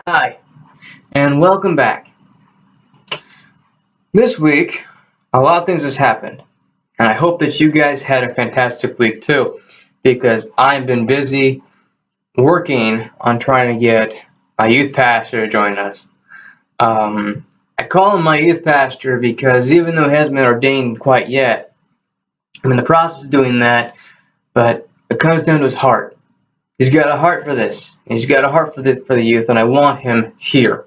Hi, and welcome back. This week, a lot of things has happened, and I hope that you guys had a fantastic week too, because I've been busy working on trying to get my youth pastor to join us. I call him my youth pastor because even though he hasn't been ordained quite yet, I'm in the process of doing that, but it comes down to his heart. He's got a heart for this. He's got a heart for the youth, and I want him here.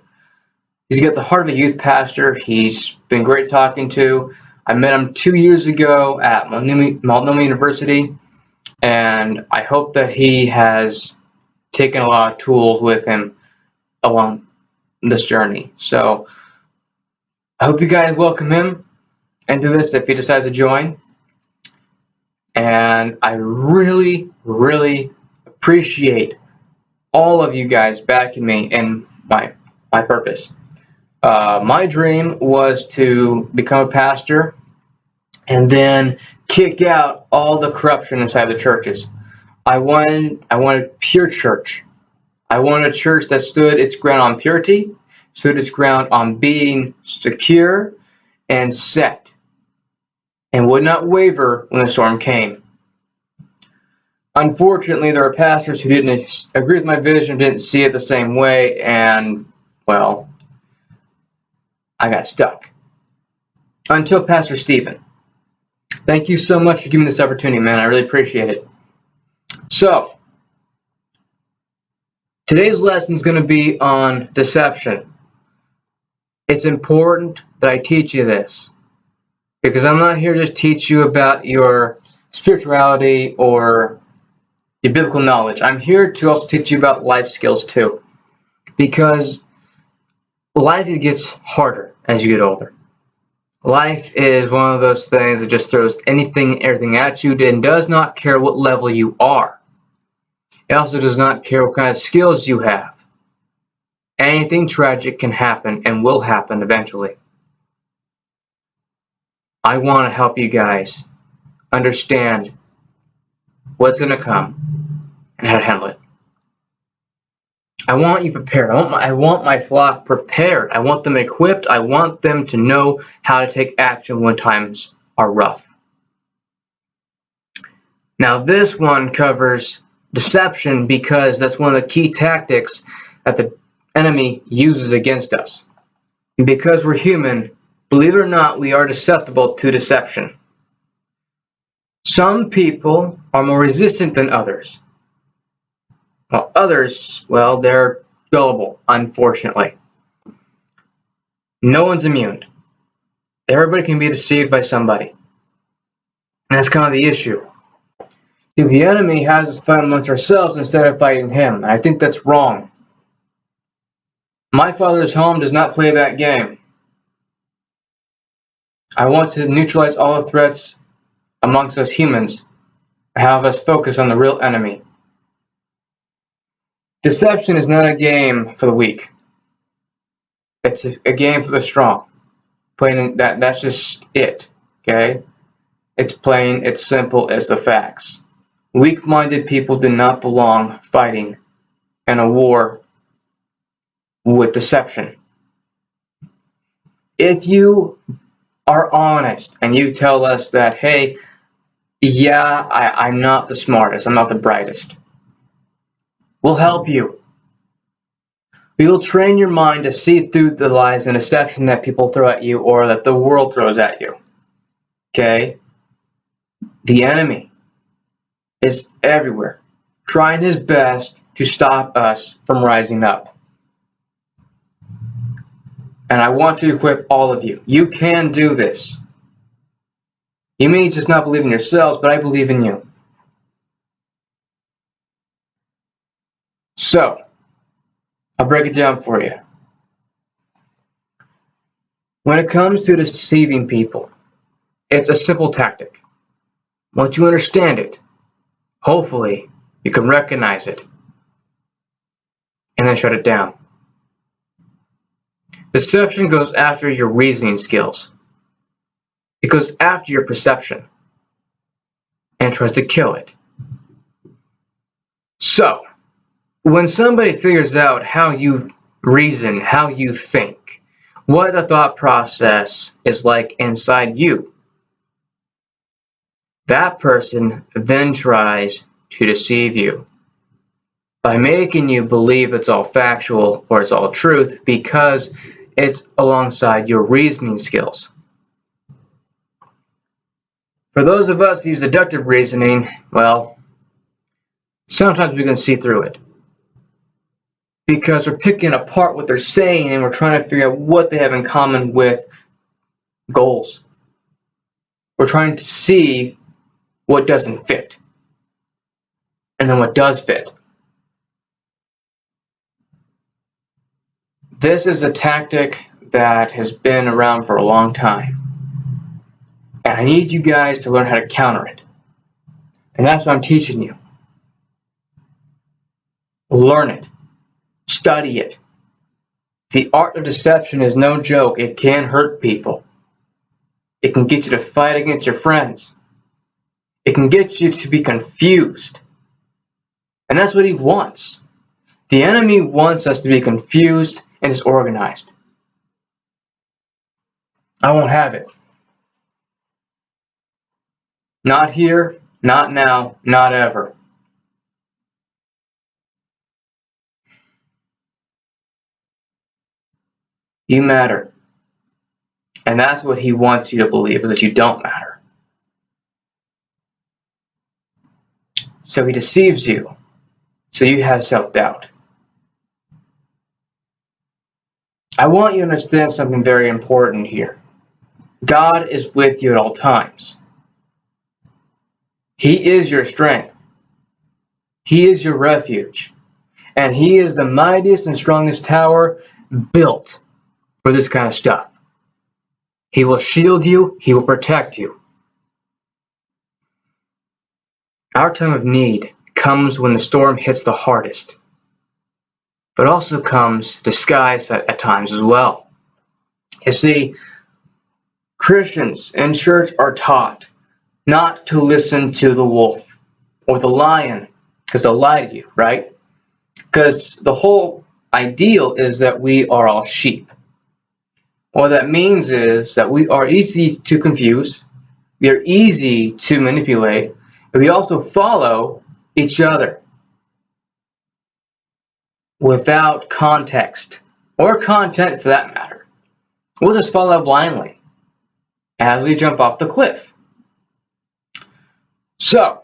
He's got the heart of a youth pastor. He's been great talking to. I met him 2 years ago at Multnomah University, and I hope that he has taken a lot of tools with him along this journey. So I hope you guys welcome him into this if he decides to join. And I really, really appreciate all of you guys backing me in my purpose. My dream was to become a pastor and then kick out all the corruption inside the churches. I wanted pure church. I wanted a church that stood its ground on purity, stood its ground on being secure and set, and would not waver when the storm came. Unfortunately, there are pastors who didn't agree with my vision, didn't see it the same way, and, well, I got stuck. Until Pastor Stephen. Thank you so much for giving me this opportunity, man. I really appreciate it. So, today's lesson is going to be on deception. It's important that I teach you this because I'm not here to just teach you about your spirituality or your biblical knowledge. I'm here to also teach you about life skills too, because life gets harder as you get older. Life is one of those things that just throws everything at you and does not care what level you are. It also does not care what kind of skills you have. Anything tragic can happen and will happen eventually. I want to help you guys understand what's going to come and how to handle it. I want you prepared. I want my flock prepared. I want them equipped. I want them to know how to take action when times are rough. Now, this one covers deception because that's one of the key tactics that the enemy uses against us. And because we're human, believe it or not, we are susceptible to deception. Some people are more resistant than others. While others, well, they're gullible, unfortunately. No one's immune. Everybody can be deceived by somebody. And that's kind of the issue. The enemy has us fight amongst ourselves instead of fighting him. And I think that's wrong. My Father's home does not play that game. I want to neutralize all the threats amongst us humans and have us focus on the real enemy. Deception is not a game for the weak. It's a game for the strong. That's just it, okay? It's plain, it's simple as the facts. Weak-minded people do not belong fighting in a war with deception. If you are honest and you tell us that, hey, yeah, I'm not the smartest, I'm not the brightest, we'll help you. We will train your mind to see through the lies and deception that people throw at you or that the world throws at you. Okay? The enemy is everywhere, trying his best to stop us from rising up. And I want to equip all of you. You can do this. You may just not believe in yourselves, but I believe in you. So, I'll break it down for you. When it comes to deceiving people, it's a simple tactic. Once you understand it, hopefully you can recognize it and then shut it down. Deception goes after your reasoning skills. It goes after your perception and tries to kill it. So, when somebody figures out how you reason, how you think, what the thought process is like inside you. That person then tries to deceive you by making you believe it's all factual or it's all truth because it's alongside your reasoning skills. For those of us who use deductive reasoning, well, sometimes we can see through it because we're picking apart what they're saying and we're trying to figure out what they have in common with goals. We're trying to see what doesn't fit and then what does fit. This is a tactic that has been around for a long time. And I need you guys to learn how to counter it. And that's what I'm teaching you. Learn it. Study it. The art of deception is no joke. It can hurt people. It can get you to fight against your friends. It can get you to be confused. And that's what he wants. The enemy wants us to be confused and disorganized. I won't have it. Not here, not now, not ever. You matter. And that's what he wants you to believe, is that you don't matter. So he deceives you, so you have self-doubt. I want you to understand something very important here. God is with you at all times. He is your strength. He is your refuge. And he is the mightiest and strongest tower built for this kind of stuff. He will shield you. He will protect you. Our time of need comes when the storm hits the hardest, but also comes disguised at times as well. You see, Christians in church are taught not to listen to the wolf or the lion because they'll lie to you, right? Because the whole ideal is that we are all sheep. What that means is that we are easy to confuse, we are easy to manipulate, and we also follow each other without context or content for that matter. We'll just follow blindly as we jump off the cliff. So,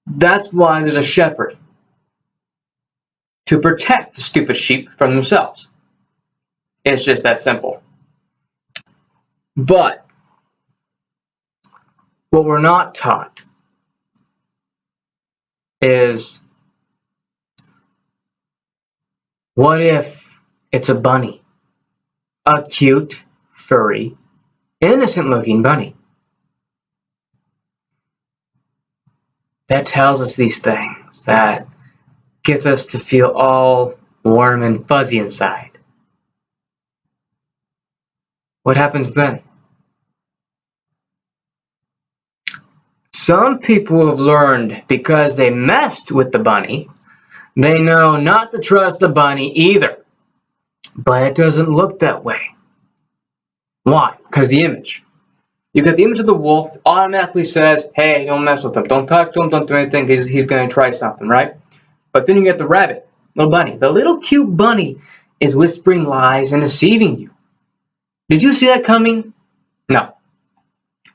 that's why there's a shepherd, to protect the stupid sheep from themselves. It's just that simple. But what we're not taught is, what if it's a bunny? A cute, furry, innocent-looking bunny. That tells us these things, that gets us to feel all warm and fuzzy inside. What happens then? Some people have learned, because they messed with the bunny, they know not to trust the bunny either. But it doesn't look that way. Why? Because the image. You get the image of the wolf, automatically says, hey, don't mess with him. Don't talk to him, don't do anything, he's going to try something, right? But then you get the rabbit, little bunny. The little cute bunny is whispering lies and deceiving you. Did you see that coming? No.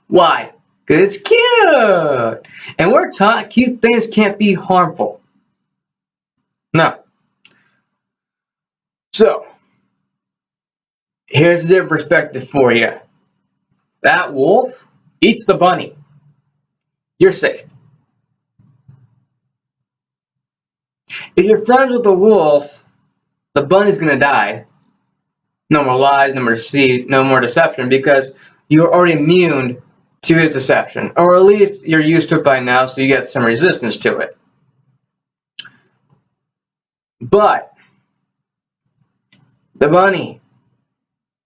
Why? Because it's cute. And we're taught cute things can't be harmful. No. So, here's a different perspective for you. That wolf eats the bunny. You're safe. If you're friends with the wolf, the bunny's going to die. No more lies, no more deceit, no more deception, because you're already immune to his deception. Or at least you're used to it by now, so you get some resistance to it. But the bunny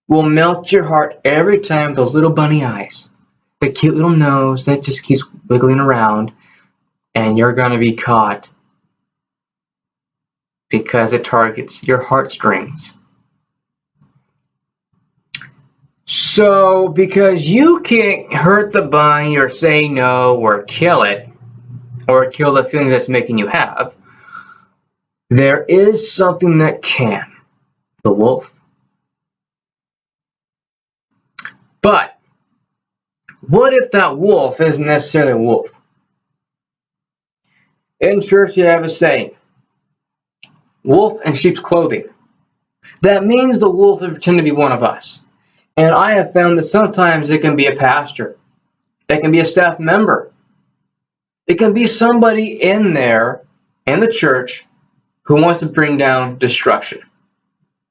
will melt your heart every time. Those little bunny eyes, the cute little nose that just keeps wiggling around, and you're going to be caught because it targets your heartstrings. So, because you can't hurt the bunny or say no or kill it, or kill the feeling that's making you have, there is something that can. The wolf. But what if that wolf isn't necessarily a wolf? In church, you have a saying, wolf in sheep's clothing. That means the wolf will pretend to be one of us. And I have found that sometimes it can be a pastor. It can be a staff member. It can be somebody in there, in the church, who wants to bring down destruction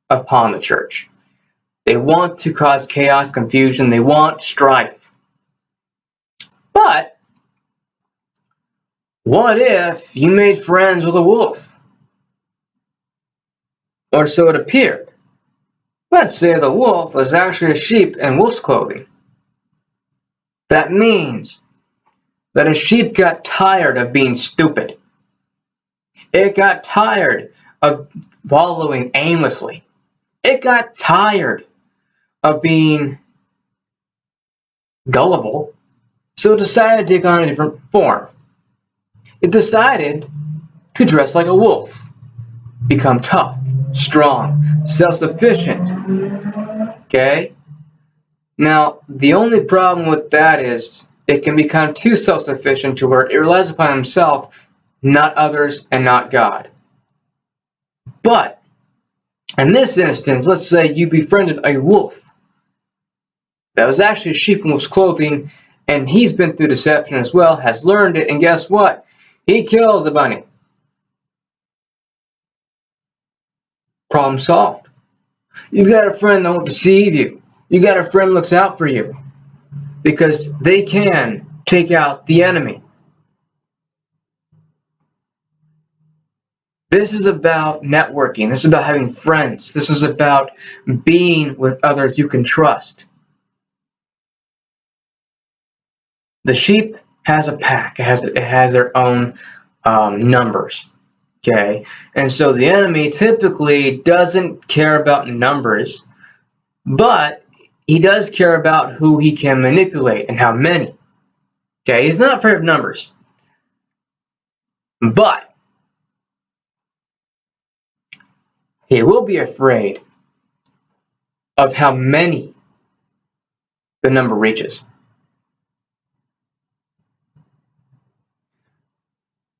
upon the church. They want to cause chaos, confusion. They want strife. But what if you made friends with a wolf? Or so it appeared. Let's say the wolf was actually a sheep in wolf's clothing. That means that a sheep got tired of being stupid. It got tired of wallowing aimlessly. It got tired of being gullible, so it decided to take on a different form. It decided to dress like a wolf, become tough, strong, self-sufficient. Okay? Now, the only problem with that is it can become too self-sufficient to where it relies upon himself, not others, and not God. But in this instance, let's say you befriended a wolf that was actually a sheep in wolf's clothing, and he's been through deception as well, has learned it, and guess what? He kills the bunny. Problem solved. You've got a friend that won't deceive you. You got a friend that looks out for you, because they can take out the enemy. This is about networking. This is about having friends. This is about being with others you can trust. The sheep has a pack. It has their own numbers. Okay, and so the enemy typically doesn't care about numbers, but he does care about who he can manipulate and how many. Okay, he's not afraid of numbers, but he will be afraid of how many the number reaches.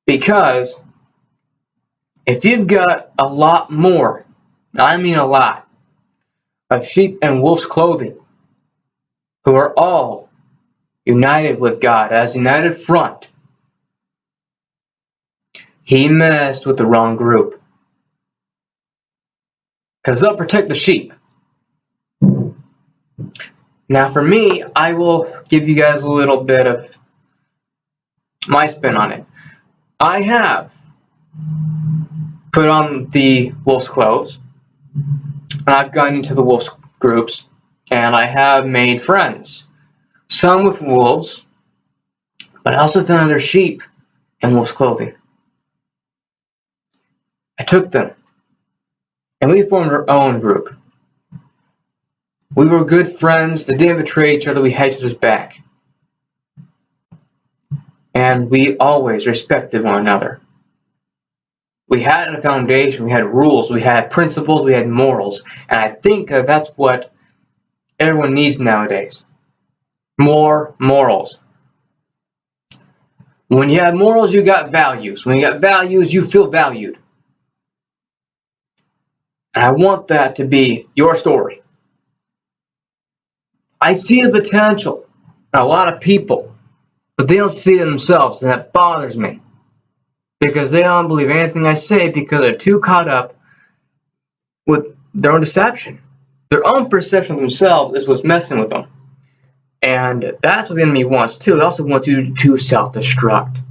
Because if you've got a lot more, I mean a lot, of sheep in wolf's clothing who are all united with God as a united front, he messed with the wrong group. Because they'll protect the sheep. Now for me, I will give you guys a little bit of my spin on it. I have put on the wolf's clothes, and I've gone into the wolf's groups, and I have made friends. Some with wolves, but I also found other sheep in wolf's clothing. I took them, and we formed our own group. We were good friends that didn't betray each other, we had each other's back. And we always respected one another. We had a foundation, we had rules, we had principles, we had morals. And I think that's what everyone needs nowadays. More morals. When you have morals, you got values. When you got values, you feel valued. And I want that to be your story. I see the potential in a lot of people, but they don't see it themselves, and that bothers me. Because they don't believe anything I say because they're too caught up with their own deception. Their own perception of themselves is what's messing with them. And that's what the enemy wants too. He also wants you to self-destruct.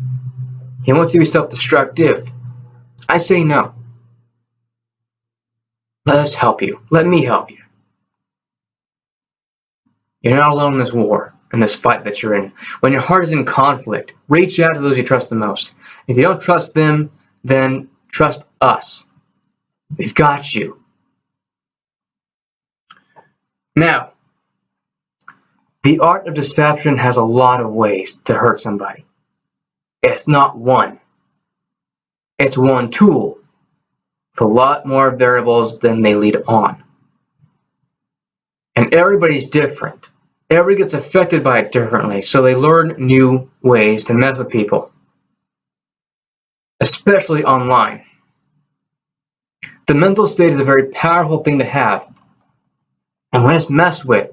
He wants you to be self-destructive. I say no. Let us help you. Let me help you. You're not alone in this war, in this fight that you're in. When your heart is in conflict, reach out to those you trust the most. If you don't trust them, then trust us. We've got you. Now, the art of deception has a lot of ways to hurt somebody. It's not one. It's one tool with a lot more variables than they lead on. And everybody's different. Everybody gets affected by it differently, so they learn new ways to mess with people, especially online. The mental state is a very powerful thing to have, and when it's messed with,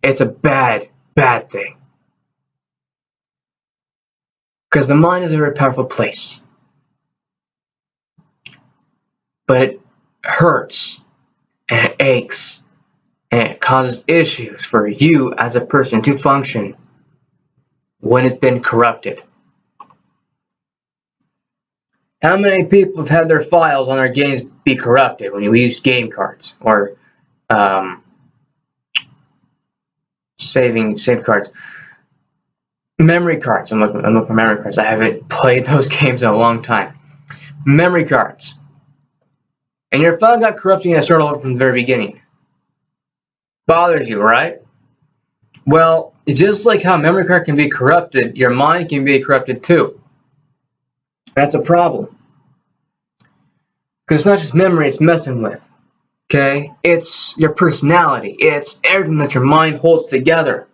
it's a bad, bad thing. Because the mind is a very powerful place. But it hurts, and it aches, and it causes issues for you as a person to function when it's been corrupted. How many people have had their files on their games be corrupted when you use game cards or save cards? Memory cards. I'm looking for memory cards. I haven't played those games in a long time. Memory cards. And your file got corrupted, you got to start all over from the very beginning. Bothers you, right? Well, just like how a memory card can be corrupted, your mind can be corrupted too. That's a problem. Because it's not just memory it's messing with. Okay? It's your personality. It's everything that your mind holds together.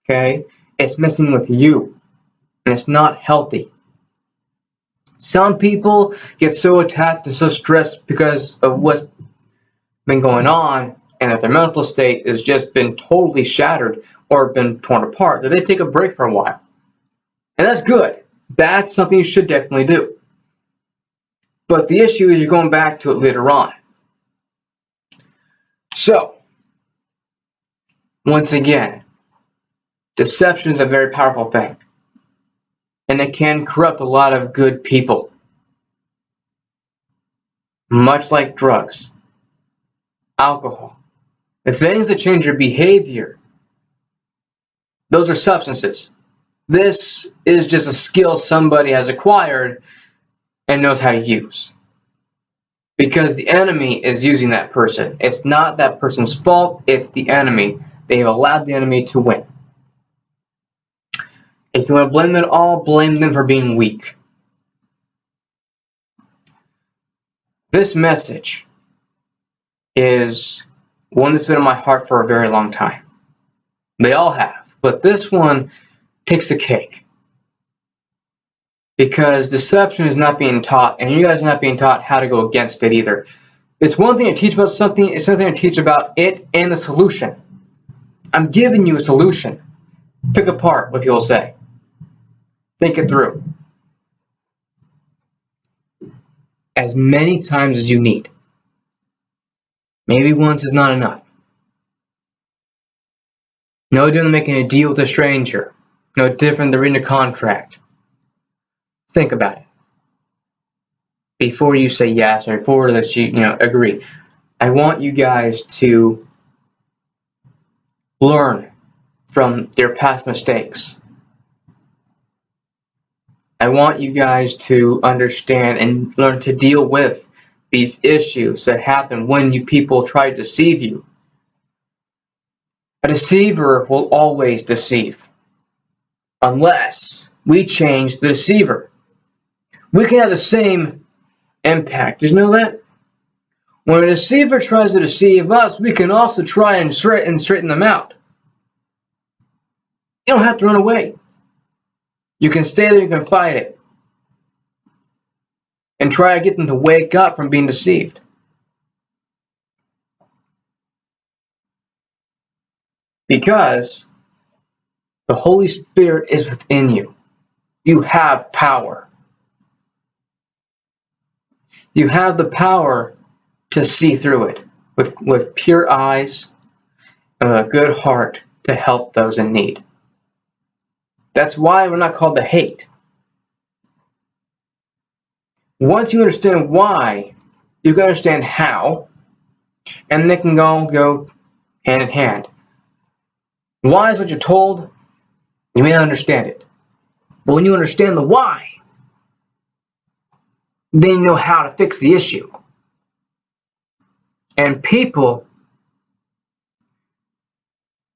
Okay? It's messing with you. And it's not healthy. Some people get so attacked and so stressed because of what's been going on and that their mental state has just been totally shattered or been torn apart that they take a break for a while. And that's good. That's something you should definitely do. But the issue is you're going back to it later on. So, once again, deception is a very powerful thing. And it can corrupt a lot of good people. Much like drugs, alcohol, the things that change your behavior, those are substances. This is just a skill somebody has acquired and knows how to use. Because the enemy is using that person. It's not that person's fault, it's the enemy. They've allowed the enemy to win. If you want to blame them all, blame them for being weak. This message is one that's been in my heart for a very long time. They all have, but this one takes the cake. Because deception is not being taught, and you guys are not being taught how to go against it either. It's one thing to teach about something, it's something to teach about it and the solution. I'm giving you a solution. Pick apart what people say. Think it through. As many times as you need. Maybe once is not enough. No different than making a deal with a stranger. No different than reading a contract. Think about it. Before you say yes or before that you agree. I want you guys to learn from your past mistakes. I want you guys to understand and learn to deal with these issues that happen when people try to deceive you. A deceiver will always deceive. Unless we change the deceiver. We can have the same impact. Did you know that? When a deceiver tries to deceive us, we can also try and straighten them out. You don't have to run away. You can stay there, you can fight it. And try to get them to wake up from being deceived. Because the Holy Spirit is within you. You have power. You have the power to see through it with pure eyes and a good heart to help those in need. That's why we're not called to hate. Once you understand why, you can understand how, and they can all go hand in hand. Why is what you're told, you may not understand it. But when you understand the why, then you know how to fix the issue. And people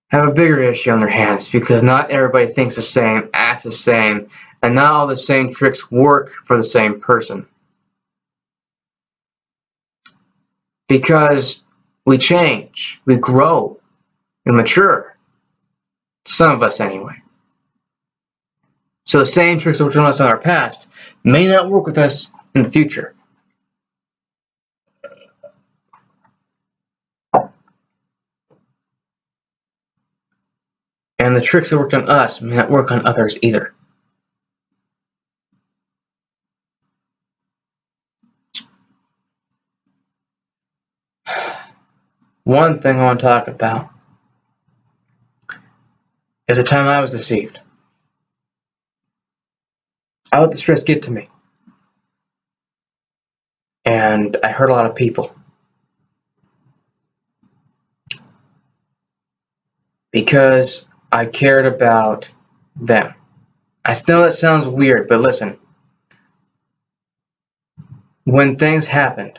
have a bigger issue on their hands because not everybody thinks the same, acts the same, and not all the same tricks work for the same person. Because we change, we grow, we mature. Some of us, anyway. So the same tricks that worked on us in our past may not work with us in the future. And the tricks that worked on us may not work on others either. One thing I want to talk about is the time I was deceived. I let the stress get to me. And I hurt a lot of people. Because I cared about them. I know that sounds weird, but listen. When things happened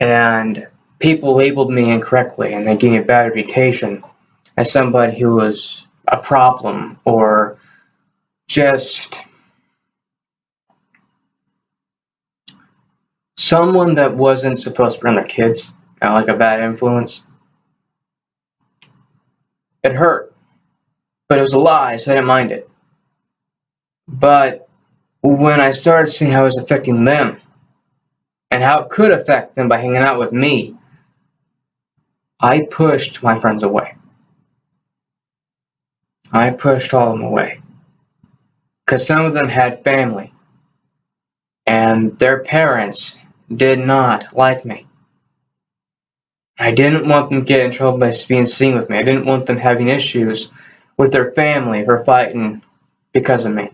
and people labeled me incorrectly and they gave me a bad reputation as somebody who was a problem or just someone that wasn't supposed to be around their kids, like a bad influence, it hurt. But it was a lie, so I didn't mind it. But when I started seeing how it was affecting them and how it could affect them by hanging out with me, I pushed my friends away. I pushed all of them away. Because some of them had family. And their parents did not like me. I didn't want them to get in trouble by being seen with me. I didn't want them having issues with their family for fighting because of me.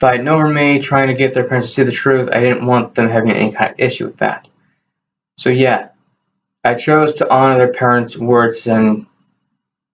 Fighting over me, trying to get their parents to see the truth, I didn't want them having any kind of issue with that. So yeah, I chose to honor their parents' words and